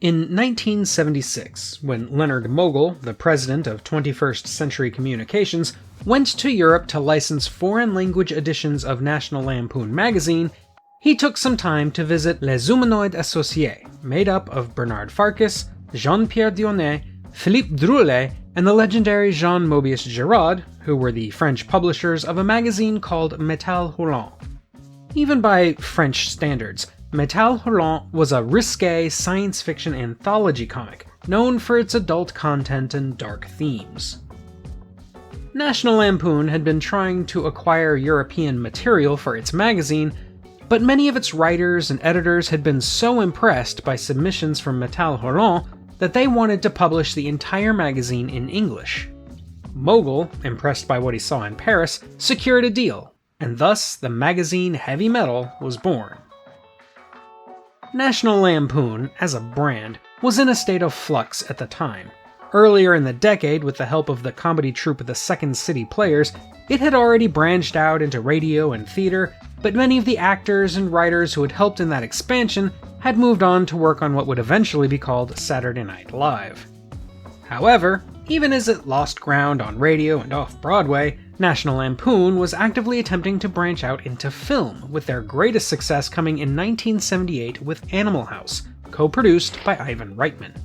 In 1976, when Leonard Mogul, the president of 21st Century Communications, went to Europe to license foreign-language editions of National Lampoon magazine, he took some time to visit Les Humanoides Associés, made up of Bernard Farkas, Jean-Pierre Dionnet, Philippe Droulet, and the legendary Jean Mobius Giraud, who were the French publishers of a magazine called Métal Hurlant. Even by French standards, Métal Hurlant was a risque science fiction anthology comic, known for its adult content and dark themes. National Lampoon had been trying to acquire European material for its magazine, but many of its writers and editors had been so impressed by submissions from Métal Hurlant that they wanted to publish the entire magazine in English. Mogul, impressed by what he saw in Paris, secured a deal, and thus the magazine Heavy Metal was born. National Lampoon, as a brand, was in a state of flux at the time. Earlier in the decade, with the help of the comedy troupe The Second City Players, it had already branched out into radio and theater, but many of the actors and writers who had helped in that expansion had moved on to work on what would eventually be called Saturday Night Live. However, even as it lost ground on radio and off-Broadway, National Lampoon was actively attempting to branch out into film, with their greatest success coming in 1978 with Animal House, co-produced by Ivan Reitman.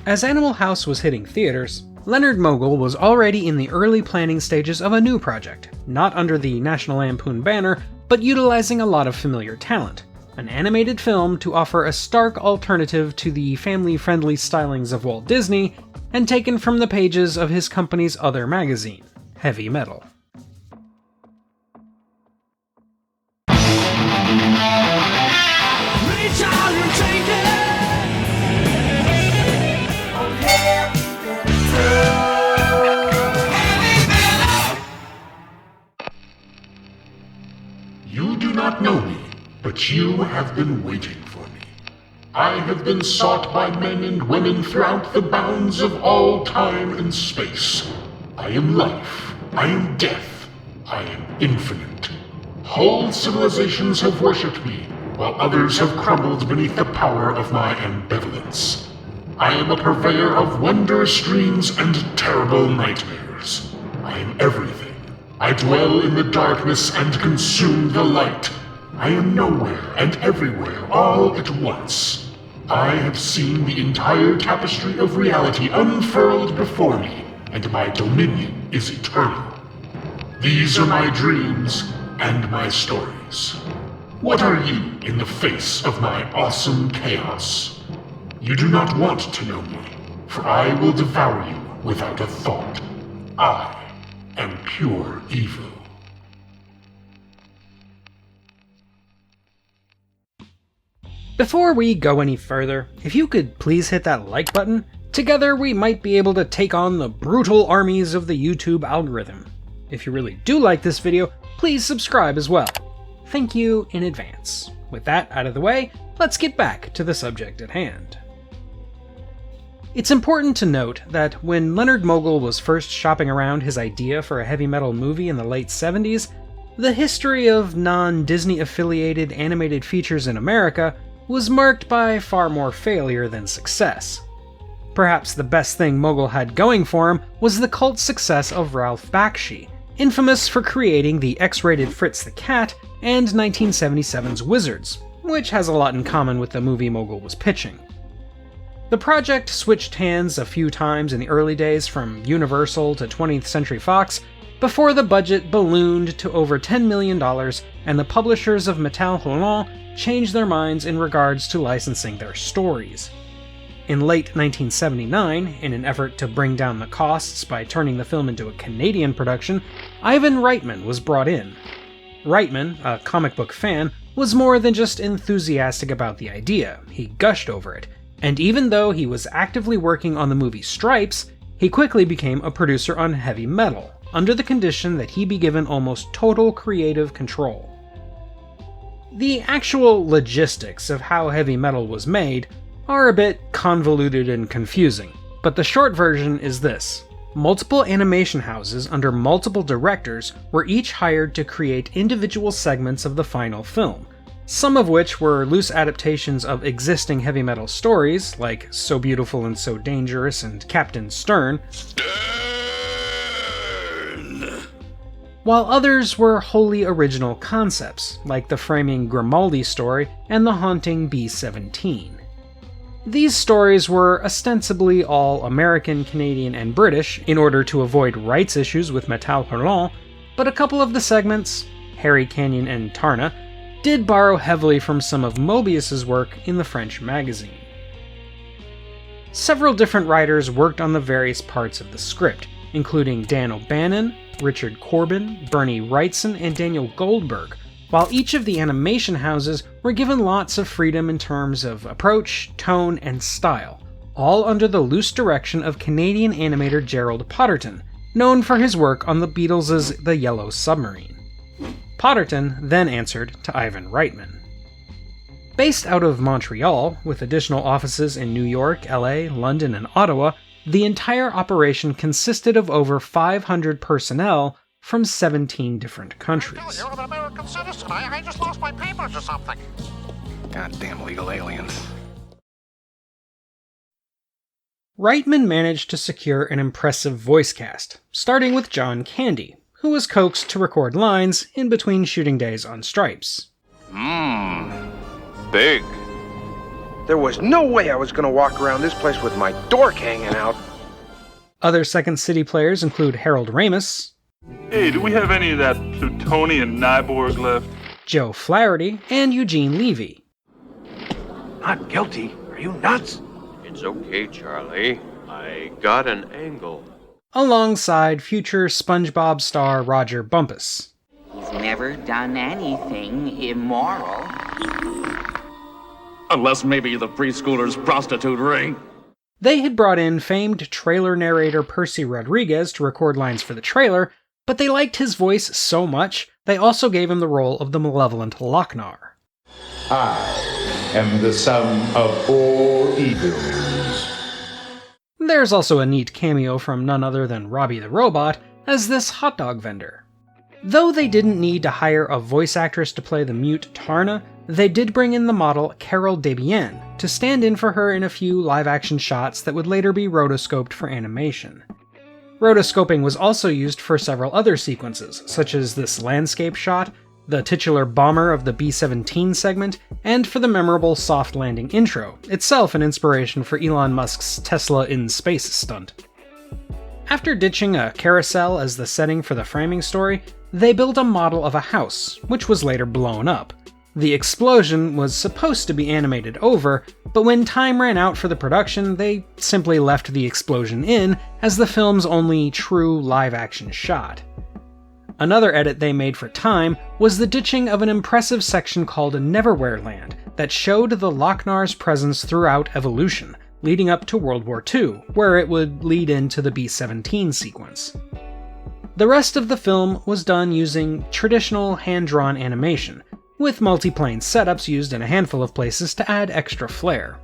As Animal House was hitting theaters, Leonard Mogul was already in the early planning stages of a new project, not under the National Lampoon banner, but utilizing a lot of familiar talent. An animated film to offer a stark alternative to the family-friendly stylings of Walt Disney, and taken from the pages of his company's other magazine, Heavy Metal. You do not know me, but you have been waiting for me. I have been sought by men and women throughout the bounds of all time and space. I am life. I am death. I am infinite. Whole civilizations have worshipped me, while others have crumbled beneath the power of my ambivalence. I am a purveyor of wondrous dreams and terrible nightmares. I am everything. I dwell in the darkness and consume the light. I am nowhere and everywhere all at once. I have seen the entire tapestry of reality unfurled before me, and my dominion is eternal. These are my dreams and my stories. What are you in the face of my awesome chaos? You do not want to know me, for I will devour you without a thought. I am pure evil. Before we go any further, if you could please hit that like button, together we might be able to take on the brutal armies of the YouTube algorithm. If you really do like this video, please subscribe as well. Thank you in advance. With that out of the way, let's get back to the subject at hand. It's important to note that when Leonard Mogul was first shopping around his idea for a heavy metal movie in the late 70s, the history of non-Disney affiliated animated features in America was marked by far more failure than success. Perhaps the best thing Mogul had going for him was the cult success of Ralph Bakshi, infamous for creating the X-rated Fritz the Cat and 1977's Wizards, which has a lot in common with the movie Mogul was pitching. The project switched hands a few times in the early days from Universal to 20th Century Fox, before the budget ballooned to over $10 million and the publishers of Métal Hurlant changed their minds in regards to licensing their stories. In late 1979, in an effort to bring down the costs by turning the film into a Canadian production, Ivan Reitman was brought in. Reitman, a comic book fan, was more than just enthusiastic about the idea, he gushed over it, and even though he was actively working on the movie Stripes, he quickly became a producer on Heavy Metal, under the condition that he be given almost total creative control. The actual logistics of how Heavy Metal was made are a bit convoluted and confusing, but the short version is this. Multiple animation houses under multiple directors were each hired to create individual segments of the final film, some of which were loose adaptations of existing heavy metal stories, like So Beautiful and So Dangerous and Captain Stern, while others were wholly original concepts, like the framing Grimaldi story and the haunting B-17. These stories were ostensibly all American, Canadian, and British in order to avoid rights issues with Metal Hurlant, but a couple of the segments, Harry Canyon and Tarna, did borrow heavily from some of Mobius's work in the French magazine. Several different writers worked on the various parts of the script, including Dan O'Bannon, Richard Corbin, Bernie Wrightson, and Daniel Goldberg, while each of the animation houses were given lots of freedom in terms of approach, tone, and style, all under the loose direction of Canadian animator Gerald Potterton, known for his work on the Beatles' The Yellow Submarine. Potterton then answered to Ivan Reitman. Based out of Montreal, with additional offices in New York, LA, London, and Ottawa, the entire operation consisted of over 500 personnel from 17 different countries. I'm an American citizen. I just lost my papers or something. Goddamn legal aliens. Reitman managed to secure an impressive voice cast, starting with John Candy, who was coaxed to record lines in between shooting days on Stripes. Big. There was no way I was gonna walk around this place with my dork hanging out. Other Second City players include Harold Ramis, Hey, do we have any of that plutonian Nyborg left? Joe Flaherty, and Eugene Levy. Not guilty. Are you nuts? It's okay, Charlie. I got an angle. Alongside future SpongeBob star Roger Bumpus. He's never done anything immoral. Unless maybe the preschooler's prostitute ring. They had brought in famed trailer narrator Percy Rodriguez to record lines for the trailer, but they liked his voice so much, they also gave him the role of the malevolent Lochnar. I am the sum of all evils. There's also a neat cameo from none other than Robbie the Robot as this hot dog vendor. Though they didn't need to hire a voice actress to play the mute Tarna, they did bring in the model Carol Debienne to stand in for her in a few live-action shots that would later be rotoscoped for animation. Rotoscoping was also used for several other sequences, such as this landscape shot, the titular bomber of the B-17 segment, and for the memorable soft landing intro, itself an inspiration for Elon Musk's Tesla in space stunt. After ditching a carousel as the setting for the framing story, they built a model of a house, which was later blown up. The explosion was supposed to be animated over, but when time ran out for the production, they simply left the explosion in as the film's only true live-action shot. Another edit they made for time was the ditching of an impressive section called Neverwhere Land that showed the Lochnar's presence throughout evolution, leading up to World War II, where it would lead into the B-17 sequence. The rest of the film was done using traditional hand-drawn animation, with multiplane setups used in a handful of places to add extra flair.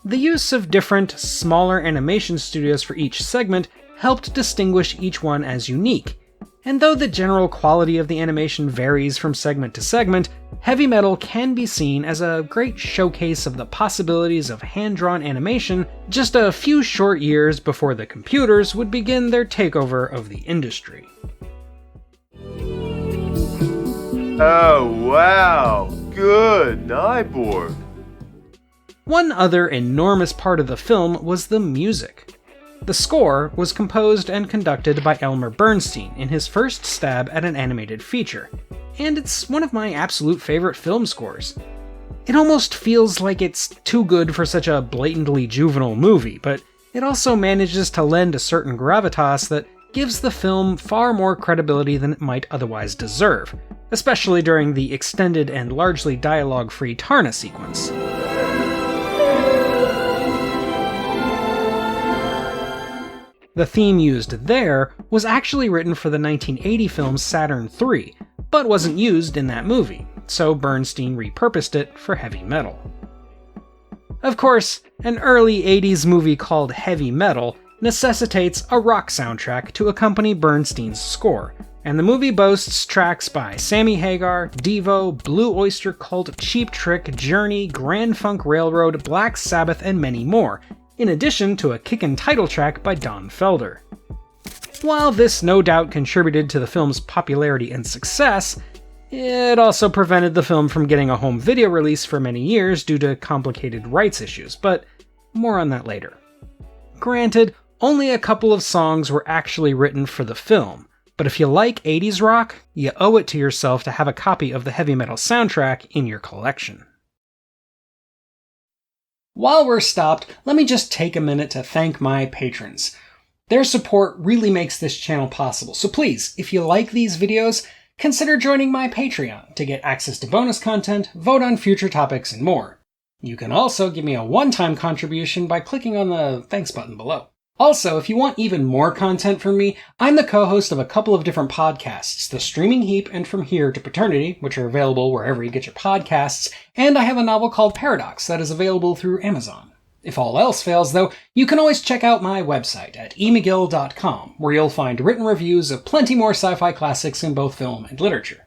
The use of different, smaller animation studios for each segment helped distinguish each one as unique, and though the general quality of the animation varies from segment to segment, Heavy Metal can be seen as a great showcase of the possibilities of hand-drawn animation just a few short years before the computers would begin their takeover of the industry. Oh, wow. Good, Nyborg. One other enormous part of the film was the music. The score was composed and conducted by Elmer Bernstein in his first stab at an animated feature, and it's one of my absolute favorite film scores. It almost feels like it's too good for such a blatantly juvenile movie, but it also manages to lend a certain gravitas that gives the film far more credibility than it might otherwise deserve, especially during the extended and largely dialogue-free Tarna sequence. The theme used there was actually written for the 1980 film Saturn III, but wasn't used in that movie, so Bernstein repurposed it for Heavy Metal. Of course, an early 80s movie called Heavy Metal necessitates a rock soundtrack to accompany Bernstein's score, and the movie boasts tracks by Sammy Hagar, Devo, Blue Oyster Cult, Cheap Trick, Journey, Grand Funk Railroad, Black Sabbath, and many more, in addition to a kickin' title track by Don Felder. While this no doubt contributed to the film's popularity and success, it also prevented the film from getting a home video release for many years due to complicated rights issues, but more on that later. Granted, only a couple of songs were actually written for the film, but if you like 80s rock, you owe it to yourself to have a copy of the heavy metal soundtrack in your collection. While we're stopped, let me just take a minute to thank my patrons. Their support really makes this channel possible, so please, if you like these videos, consider joining my Patreon to get access to bonus content, vote on future topics, and more. You can also give me a one-time contribution by clicking on the thanks button below. Also, if you want even more content from me, I'm the co-host of a couple of different podcasts, The Streaming Heap and From Here to Paternity, which are available wherever you get your podcasts, and I have a novel called Paradox that is available through Amazon. If all else fails, though, you can always check out my website at emcgill.com, where you'll find written reviews of plenty more sci-fi classics in both film and literature.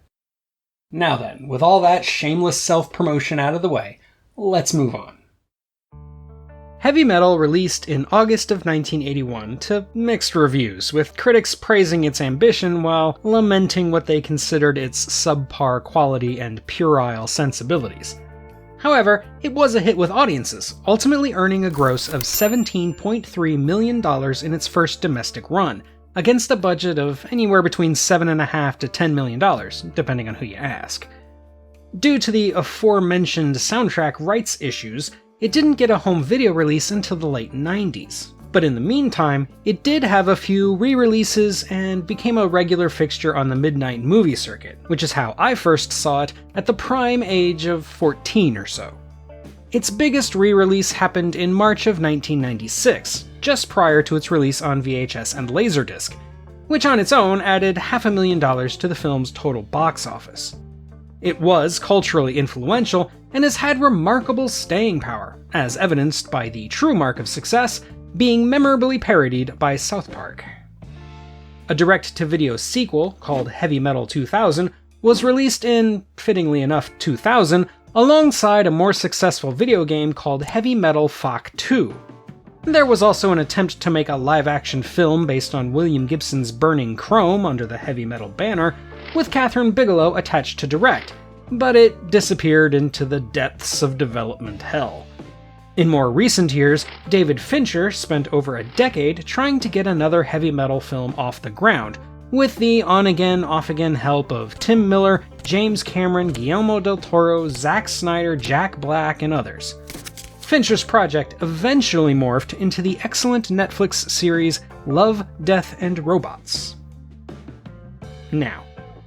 Now then, with all that shameless self-promotion out of the way, let's move on. Heavy Metal released in August of 1981 to mixed reviews, with critics praising its ambition while lamenting what they considered its subpar quality and puerile sensibilities. However, it was a hit with audiences, ultimately earning a gross of $17.3 million in its first domestic run, against a budget of anywhere between $7.5 to $10 million, depending on who you ask. Due to the aforementioned soundtrack rights issues, it didn't get a home video release until the late 90s. But in the meantime, it did have a few re-releases and became a regular fixture on the midnight movie circuit, which is how I first saw it at the prime age of 14 or so. Its biggest re-release happened in March of 1996, just prior to its release on VHS and Laserdisc, which on its own added $500,000 to the film's total box office. It was culturally influential and has had remarkable staying power, as evidenced by the true mark of success being memorably parodied by South Park. A direct-to-video sequel, called Heavy Metal 2000, was released in, fittingly enough, 2000, alongside a more successful video game called Heavy Metal FOC 2. There was also an attempt to make a live-action film based on William Gibson's Burning Chrome under the Heavy Metal banner, with Kathryn Bigelow attached to direct, but it disappeared into the depths of development hell. In more recent years, David Fincher spent over a decade trying to get another heavy metal film off the ground, with the on-again, off-again help of Tim Miller, James Cameron, Guillermo del Toro, Zack Snyder, Jack Black, and others. Fincher's project eventually morphed into the excellent Netflix series Love, Death, and Robots. Now,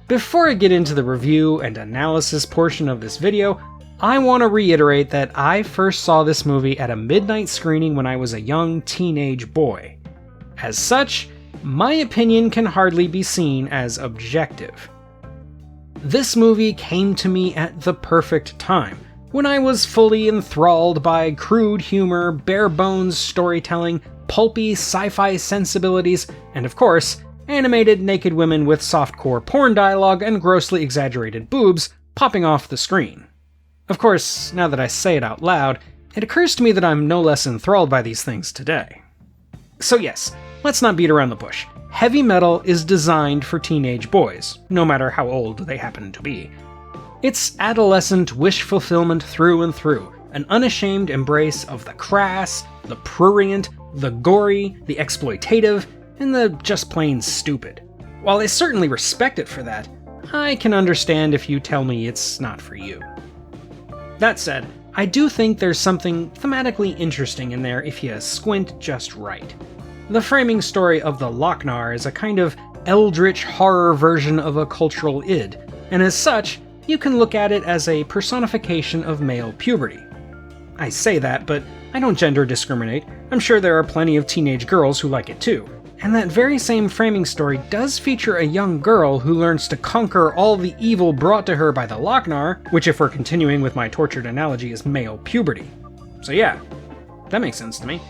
before I get into the review and analysis portion of this video, I want to reiterate that I first saw this movie at a midnight screening when I was a young teenage boy. As such, my opinion can hardly be seen as objective. This movie came to me at the perfect time, when I was fully enthralled by crude humor, bare-bones storytelling, pulpy sci-fi sensibilities, and of course, animated naked women with softcore porn dialogue and grossly exaggerated boobs popping off the screen. Of course, now that I say it out loud, it occurs to me that I'm no less enthralled by these things today. So yes, let's not beat around the bush. Heavy metal is designed for teenage boys, no matter how old they happen to be. It's adolescent wish fulfillment through and through, an unashamed embrace of the crass, the prurient, the gory, the exploitative, and the just plain stupid. While I certainly respect it for that, I can understand if you tell me it's not for you. That said, I do think there's something thematically interesting in there if you squint just right. The framing story of the Lochnar is a kind of eldritch horror version of a cultural id, and as such, you can look at it as a personification of male puberty. I say that, but I don't gender discriminate. I'm sure there are plenty of teenage girls who like it too. And that very same framing story does feature a young girl who learns to conquer all the evil brought to her by the Lochnar, which if we're continuing with my tortured analogy is male puberty. So yeah, that makes sense to me.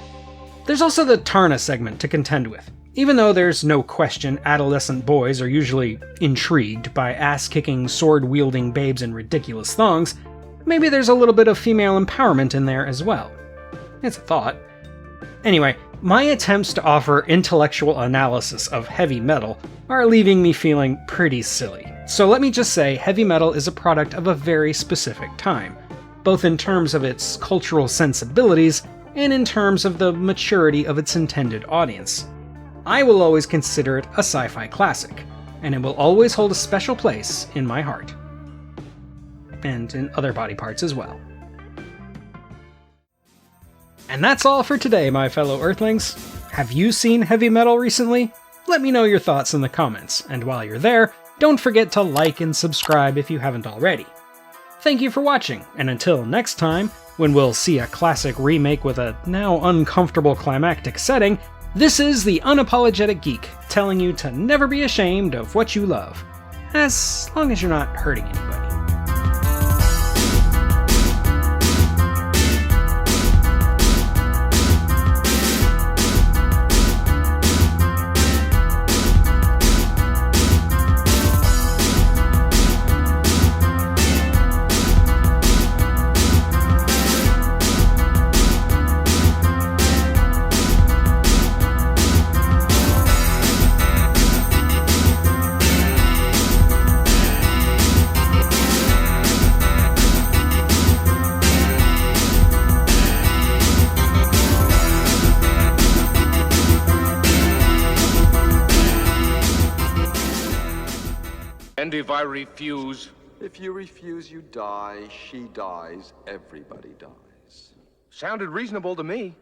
There's also the Tarna segment to contend with. Even though there's no question adolescent boys are usually intrigued by ass-kicking, sword-wielding babes in ridiculous thongs, maybe there's a little bit of female empowerment in there as well. It's a thought. Anyway, my attempts to offer intellectual analysis of heavy metal are leaving me feeling pretty silly. So let me just say heavy metal is a product of a very specific time, both in terms of its cultural sensibilities and in terms of the maturity of its intended audience. I will always consider it a sci-fi classic, and it will always hold a special place in my heart. And in other body parts as well. And that's all for today, my fellow Earthlings. Have you seen heavy metal recently? Let me know your thoughts in the comments, and while you're there, don't forget to like and subscribe if you haven't already. Thank you for watching, and until next time, when we'll see a classic remake with a now uncomfortable climactic setting, this is the Unapologetic Geek, telling you to never be ashamed of what you love, as long as you're not hurting anybody. And if I refuse? If you refuse, you die. She dies. Everybody dies. Sounded reasonable to me.